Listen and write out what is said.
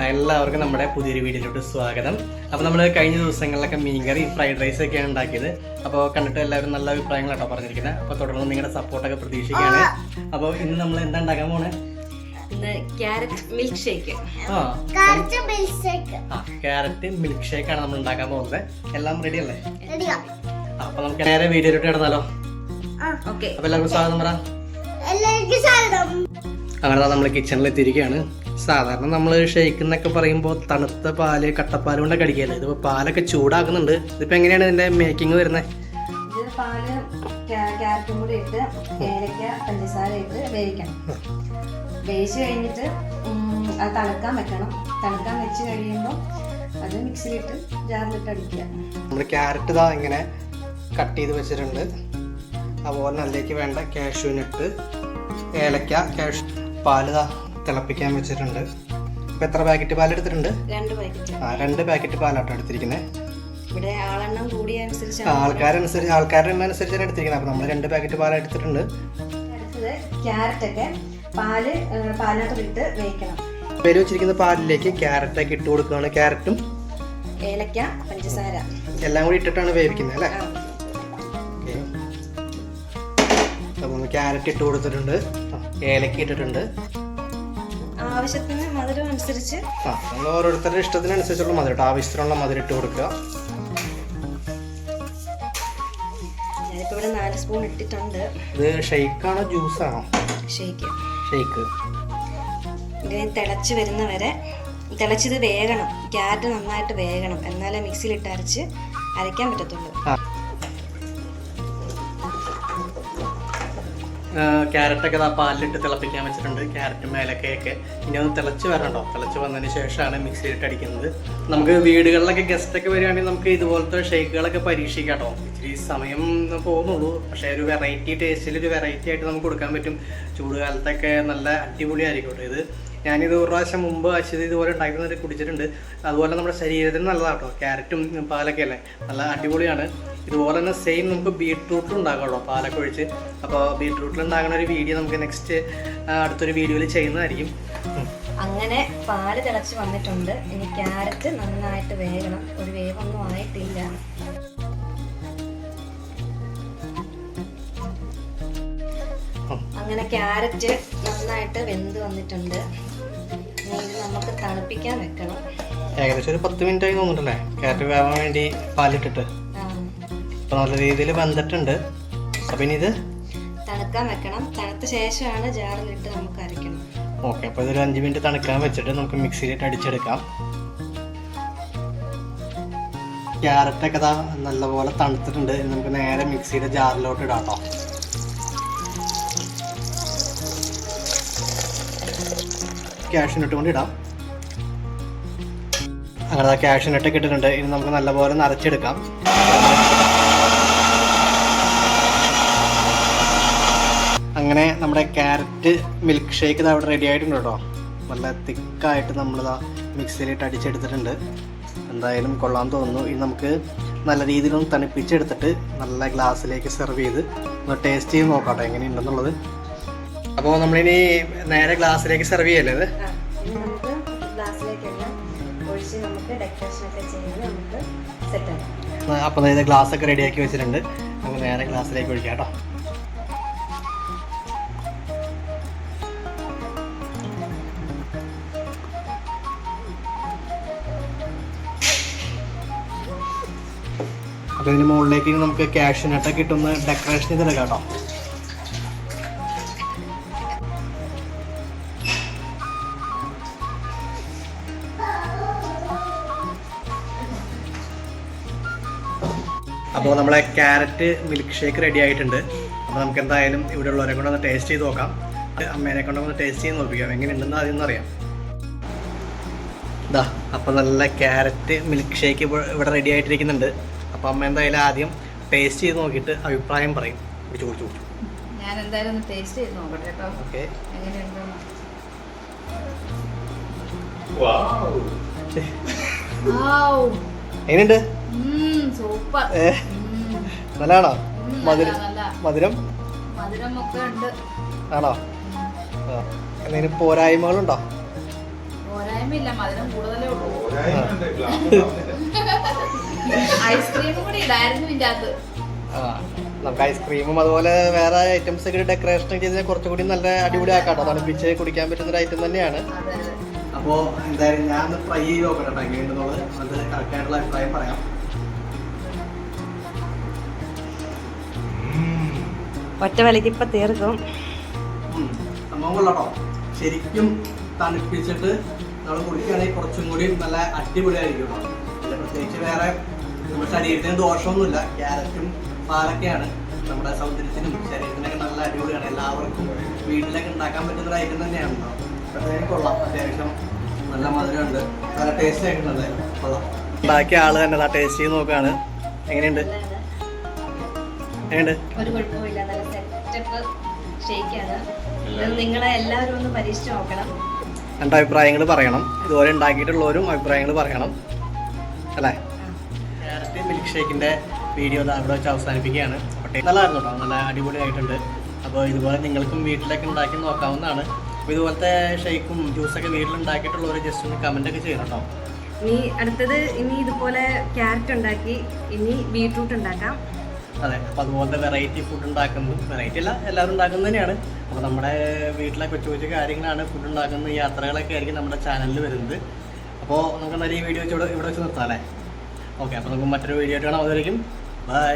എല്ലാവർക്കും നമ്മുടെ പുതിയൊരു വീഡിയോയിലോട്ട് സ്വാഗതം. അപ്പോൾ നമ്മൾ കഴിഞ്ഞ ദിവസങ്ങളിലൊക്കെ മീൻകറി ഫ്രൈഡ് റൈസ് ഒക്കെയാണ് ഉണ്ടാക്കിയത്. അപ്പോൾ കണ്ടിട്ട് എല്ലാവരും നല്ല അഭിപ്രായങ്ങളാട്ടോ പറഞ്ഞിരിക്കുന്നത്. അപ്പോൾ തുടർന്ന് നിങ്ങളുടെ സപ്പോർട്ടൊക്കെ പ്രതീക്ഷിക്കുകയാണ്. അപ്പോൾ ഇന്ന് നമ്മൾ എന്താ ഉണ്ടാക്കാൻ പോണേ? Carrot milk shake. Carrot milk shake ആണ് നമ്മൾ ഉണ്ടാക്കാൻ പോകുന്നത്. എല്ലാം റെഡി അല്ലേ? അപ്പൊ നമുക്ക് നേരെ വീഡിയോയിലോട്ട് കിടന്നാലോ? അപ്പൊ എല്ലാവർക്കും സ്വാഗതം പറ. അങ്ങനെ നമ്മൾ കിച്ചണിൽ എത്തിയിരിക്കുകയാണ്. സാധാരണ നമ്മൾ ഷേക്ക് എന്നൊക്കെ പറയുമ്പോൾ തണുത്ത പാല് കട്ടപ്പാല് കൊണ്ടൊക്കെ അടിക്കല്ലേ. ഇതിപ്പോ പാലൊക്കെ ചൂടാക്കുന്നുണ്ട്. ഇതിപ്പോ എങ്ങനെയാണ് ഇതിന്റെ മേക്കിംഗ് വരുന്നത്? ഇത് പാല് ക്യാരറ്റും കൂടി ഇട്ട് ഏലക്ക പഞ്ചസാര ഇട്ട് വേവിക്കണം. വേവിച്ച് കഴിഞ്ഞിട്ട് അത് തണുക്കാൻ വെക്കണം. തണുക്കാൻ വെച്ച് കഴിയുമ്പോൾ അത് മിക്സിയിലിട്ട് ജാറിലിട്ട് അടിക്കുക. നമ്മൾ ക്യാരറ്റ് ഇതാ ഇങ്ങനെ കട്ട് ചെയ്ത് വെച്ചിട്ടുണ്ട്. അതുപോലെ അതിലേക്ക് വേണ്ട കാഷ്യൂനട്ട്, ഏലക്ക, പാല് തിളപ്പിക്കാൻ വെച്ചിട്ടുണ്ട്. ഇപ്പൊ എത്ര പാക്കറ്റ് പാൽ എടുത്തിട്ടുണ്ട്? 2 പാക്കറ്റ്. 2 പാക്കറ്റ് പാലാട്ടോ എടുത്തിരിക്കുന്നത്. ഇവിടെ ആളെണ്ണം കൂടിയ ആൾക്കാരുടെ എണ്ണം അനുസരിച്ചാണ് എടുത്തിരിക്കുന്നത്. അപ്പൊ നമ്മൾ 2 പാക്കറ്റ് പാൽ എടുത്തിട്ടുണ്ട്. അടുത്തത് ക്യാരറ്റ് ഒക്കെ പാലിനകത്തിട്ട് വേവിക്കണം. പേര് വെച്ചിരിക്കുന്ന പാലിലേക്ക് ക്യാരറ്റ് ഒക്കെ ഇട്ട് കൊടുക്കുകയാണ്. ക്യാരറ്റും ഏലക്ക പഞ്ചസാര എല്ലാം കൂടി ഇട്ടിട്ടാണ് വേവിക്കുന്നത് അല്ലേ? അപ്പോൾ ക്യാരറ്റ് ഇട്ട് കൊടുത്തിട്ടുണ്ട്, ഏലക്ക ഇട്ടിട്ടുണ്ട്. ആവശ്യത്തിന് മധുരം അനുസരിച്ച് നമ്മൾ ഓരോരുത്തരുടെ ഇഷ്ടത്തിനനുസരിച്ചുള്ള മധുരം, ആവശ്യത്തിനുള്ള മധുരം ഇട്ട് കൊടുക്കുക. ഞാനിപ്പോൾ ഇവിടെ 4 സ്പൂൺ ഇട്ടിട്ടുണ്ട്. ഇത് ഷേക്കാണോ ജ്യൂസാണോ? ഷേക്ക്. ഇതിന് തിളച്ച് വരുന്നവരെ തിളച്ചിത് വേകണം. ക്യാരറ്റ് നന്നായിട്ട് വേകണം, എന്നാലേ മിക്സിയിലിട്ട് അരയ്ക്കാൻ പറ്റത്തുള്ളൂ. ക്യാരറ്റൊക്കെ പാലിലിട്ട് തിളപ്പിക്കാൻ വെച്ചിട്ടുണ്ട്. ക്യാരറ്റും ഏലക്കയൊക്കെ ഇനി ഒന്ന് തിളച്ച് വരണോ. തിളച്ച് വന്നതിന് ശേഷമാണ് മിക്സിയിലിട്ട് അടിക്കുന്നത്. നമുക്ക് വീടുകളിലൊക്കെ ഗസ്റ്റൊക്കെ വരികയാണെങ്കിൽ നമുക്ക് ഇതുപോലത്തെ ഷേക്കുകളൊക്കെ പരീക്ഷിക്കാം കേട്ടോ. ഇച്ചിരി സമയം പോകുന്നുള്ളൂ, പക്ഷേ ഒരു വെറൈറ്റി ടേസ്റ്റിൽ ഒരു വെറൈറ്റി ആയിട്ട് നമുക്ക് കൊടുക്കാൻ പറ്റും. ചൂടുകാലത്തൊക്കെ നല്ല അടിപൊളിയായിരിക്കും കേട്ടോ. ഇത് ഞാനിത് ഒരു പ്രാവശ്യം മുമ്പ് അശ്വതി ഇതുപോലെ ഉണ്ടാക്കുന്നത് കുടിച്ചിട്ടുണ്ട്. അതുപോലെ നമ്മുടെ ശരീരത്തിന് നല്ലതാട്ടോ. ക്യാരറ്റും പാലൊക്കെ അല്ലേ, നല്ല അടിപൊളിയാണ്. ഇതുപോലെ തന്നെ സെയിം നമുക്ക് ബീട്രൂട്ടും ഉണ്ടാക്കാമല്ലോ പാലൊക്കെ ഒഴിച്ച്. അപ്പോൾ ബീട്രൂട്ടിൽ ഉണ്ടാകുന്ന ഒരു വീഡിയോ നമുക്ക് നെക്സ്റ്റ് അടുത്തൊരു വീഡിയോയിൽ ചെയ്യുന്നതായിരിക്കും. അങ്ങനെ പാല് തിളച്ച് വന്നിട്ടുണ്ട്. ഇനി ക്യാരറ്റ് നന്നായിട്ട് വേകണം. ഒരു വേവൊന്നും ആയിട്ടില്ല. അങ്ങനെ ക്യാരറ്റ് നന്നായിട്ട് വെന്ത് വന്നിട്ടുണ്ട്. ഇനി ഇത് നമുക്ക് തണുപ്പിക്കാൻ വെക്കണം. ഏകദേശം ഒരു 10 മിനിറ്റ് ആയി തോന്നുന്നുണ്ടല്ലേ ക്യാരറ്റ് വേവാൻ വേണ്ടി പാലിട്ടിട്ട്. അപ്പോൾ നല്ല രീതിയിൽ വെന്തിട്ടുണ്ട്. അപ്പം ഇനി ഇത് തണുക്കാൻ വെക്കണം. തണുത്ത ശേഷമാണ് ജാറിലിട്ട് നമുക്ക് അരയ്ക്കണം. ഓക്കെ, അപ്പോൾ ഇതൊരു 5 മിനിറ്റ് തണുക്കാൻ വെച്ചിട്ട് നമുക്ക് മിക്സിയിലിട്ട് അടിച്ചെടുക്കാം. ക്യാരറ്റൊക്കെ ഇതാ നല്ലപോലെ തണുത്തിട്ടുണ്ട്. നമുക്ക് നേരെ മിക്സിയുടെ ജാറിലോട്ട് ഇടാം കേട്ടോ. കാഷ്യൂനട്ട് കൊണ്ട് ഇടാം. അങ്ങനെ കാഷ്യൂനട്ടൊക്കെ ഇട്ടിട്ടുണ്ട്. ഇനി നമുക്ക് നല്ലപോലെ നിറച്ചെടുക്കാം. അങ്ങനെ നമ്മുടെ ക്യാരറ്റ് മിൽക്ക് ഷേക്ക് ഇത് അവിടെ റെഡി ആയിട്ടുണ്ട് കേട്ടോ. നല്ല തിക്കായിട്ട് നമ്മളിതാ മിക്സിയിലിട്ട് അടിച്ചെടുത്തിട്ടുണ്ട്. എന്തായാലും കൊള്ളാൻ തോന്നുന്നു. ഇനി നമുക്ക് നല്ല രീതിയിലൊന്ന് തണുപ്പിച്ചെടുത്തിട്ട് നല്ല ഗ്ലാസ്സിലേക്ക് സെർവ് ചെയ്ത് ഒന്ന് ടേസ്റ്റ് ചെയ്ത് നോക്കാം എങ്ങനെയുണ്ടെന്നുള്ളത്. അപ്പോൾ നമ്മളിനി നേരെ ഗ്ലാസ്സിലേക്ക് സെർവ് ചെയ്യല്ലേ ഇത്? അപ്പോൾ ഇത് ഗ്ലാസ്സൊക്കെ റെഡിയാക്കി വെച്ചിട്ടുണ്ട്. നമുക്ക് നേരെ ഗ്ലാസ്സിലേക്ക് ഒഴിക്കാം കേട്ടോ. അപ്പോൾ ഇതിന് മുകളിലേക്ക് നമുക്ക് കാഷ്യൂനട്ടൊക്കെ ഇട്ടൊന്ന് ഡെക്കറേഷൻ ചെയ്തെടുക്കാം കേട്ടോ. അപ്പോൾ നമ്മളെ ക്യാരറ്റ് മിൽക്ക് ഷേക്ക് റെഡി ആയിട്ടുണ്ട്. അപ്പോൾ നമുക്ക് എന്തായാലും ഇവിടെ ഉള്ളവരെ കൊണ്ടൊന്ന് ടേസ്റ്റ് ചെയ്ത് നോക്കാം. അമ്മേനെ കൊണ്ടൊന്ന് ടേസ്റ്റ് ചെയ്ത് നോക്കിക്കാം എങ്ങനെയുണ്ടെന്ന് ആദ്യം അറിയാം. ഇതാ അപ്പോൾ നല്ല ക്യാരറ്റ് മിൽക്ക് ഷേക്ക് ഇവിടെ റെഡി ആയിട്ടിരിക്കുന്നുണ്ട്. അപ്പോൾ അമ്മ എന്തായാലും ആദ്യം ടേസ്റ്റ് ചെയ്ത് നോക്കിയിട്ട് അഭിപ്രായം പറയും. ചോദിച്ചു ഞാൻ എന്തായാലും ഒന്ന് ടേസ്റ്റ് ചെയ്ത് നോക്കട്ടെ കേട്ടോ. ഓക്കെ, എങ്ങനെയുണ്ട്? സൂപ്പർ. നല്ലതാണോ? മധുരം മധുരം ഒക്കെ ഉണ്ട്. ആണോ? എന്തെങ്കിലും പോരായ്മകളുണ്ടോ? പോരായ്മയില്ല, മധുരം കൂടുതലേ ഉള്ളൂ. ഐസ്ക്രീമും കൂടി ഇടായിരുന്നു ഇതിന്റെ അകത്ത്. നമുക്ക് ഐസ്ക്രീമും അതുപോലെ വേറെ ഐറ്റംസ് ഒക്കെ ഡെക്കറേഷൻ ചെയ്ത് കുറച്ചുകൂടി നല്ല അടിപൊളിയാക്കാട്ടോ. തണുപ്പിച്ച് കുടിക്കാൻ പറ്റുന്ന ഒരു ഐറ്റം തന്നെയാണ്. അപ്പോൾ എന്തായാലും ഞാൻ ട്രൈ ചെയ്ത് നോക്കട്ടെ എങ്ങനെയുണ്ടെന്നുള്ളത്. അത് കറക്റ്റായിട്ടുള്ള അഭിപ്രായം പറയാം. ഒറ്റ വിലക്ക് ഇപ്പം തീർക്കും. സംഭവം കൊള്ളാട്ടോ. ശരിക്കും തണുപ്പിച്ചിട്ട് നമ്മൾ കുടിക്കുകയാണെങ്കിൽ കുറച്ചും കൂടി നല്ല അടിപൊളിയായിരിക്കും. പ്രത്യേകിച്ച് വേറെ നമ്മുടെ ശരീരത്തിന് ദോഷമൊന്നുമില്ല. ക്യാരറ്റും പാലൊക്കെയാണ് നമ്മുടെ സൗന്ദര്യത്തിനും ശരീരത്തിനൊക്കെ നല്ല അടിപൊളിയാണ്. എല്ലാവർക്കും വീട്ടിലൊക്കെ ഉണ്ടാക്കാൻ പറ്റുന്ന ഒരു ഐറ്റം തന്നെയാണ്. അതായത് കൊള്ളാം. അത്യാവശ്യം നല്ല മധുരമുണ്ട്, നല്ല ടേസ്റ്റ് ആയിട്ടുണ്ട്. കൊള്ളാം. ഉണ്ടാക്കിയ ആള് തന്നെ ടേസ്റ്റ് ചെയ്ത് നോക്കുകയാണ്. എങ്ങനെയുണ്ട്? എങ്ങനെയുണ്ട്? ഒരു കുഴപ്പമില്ല, നല്ല സെറ്റപ്പ് ഷേക്കാണ്. നിങ്ങളെ എല്ലാവരും ഒന്ന് പരീക്ഷിച്ച് നോക്കണം. എൻ്റെ അഭിപ്രായങ്ങൾ പറയണം. ഇതുപോലെ ഉണ്ടാക്കിയിട്ടുള്ളവരും അഭിപ്രായങ്ങൾ പറയണം അല്ലേ? ക്യാരറ്റ് മിൽക്ക് ഷേക്കിൻ്റെ വീഡിയോ അവിടെ വെച്ച് അവസാനിപ്പിക്കുകയാണ്. അപ്പോൾ നല്ലതായിരുന്നു കേട്ടോ, നല്ല അടിപൊളിയായിട്ടുണ്ട്. അപ്പോൾ ഇതുപോലെ നിങ്ങൾക്കും വീട്ടിലൊക്കെ ഉണ്ടാക്കി നോക്കാവുന്നതാണ്. അപ്പോൾ ഇതുപോലത്തെ ഷേക്കും ജ്യൂസൊക്കെ വീട്ടിലുണ്ടാക്കിയിട്ടുള്ളവർ ജസ്റ്റ് ഒന്ന് കമൻ്റൊക്കെ ചെയ്യണം കേട്ടോ. ഇനി ഇതുപോലെ ക്യാരറ്റ് ഉണ്ടാക്കി ഇനി ബീട്രൂട്ട് ഉണ്ടാക്കാം. അതെ, അപ്പോൾ അതുപോലത്തെ വെറൈറ്റി ഫുഡ് ഉണ്ടാക്കുന്നത്, വെറൈറ്റി അല്ല എല്ലാവരും ഉണ്ടാക്കുന്നത് തന്നെയാണ്. അപ്പോൾ നമ്മുടെ വീട്ടിലെ കൊച്ചു കൊച്ചു കാര്യങ്ങളാണ് ഫുഡ് ഉണ്ടാക്കുന്ന യാത്രകളൊക്കെ ആയിരിക്കും നമ്മുടെ ചാനലിൽ വരുന്നത്. അപ്പോൾ നമുക്ക് നല്ല ഈ വീഡിയോ ഇവിടെ വെച്ച് നിർത്താം അല്ലേ? ഓക്കെ, അപ്പോൾ നമുക്ക് മറ്റൊരു വീഡിയോ ആയിട്ട് കാണാം. അതുവരെയും ബൈ.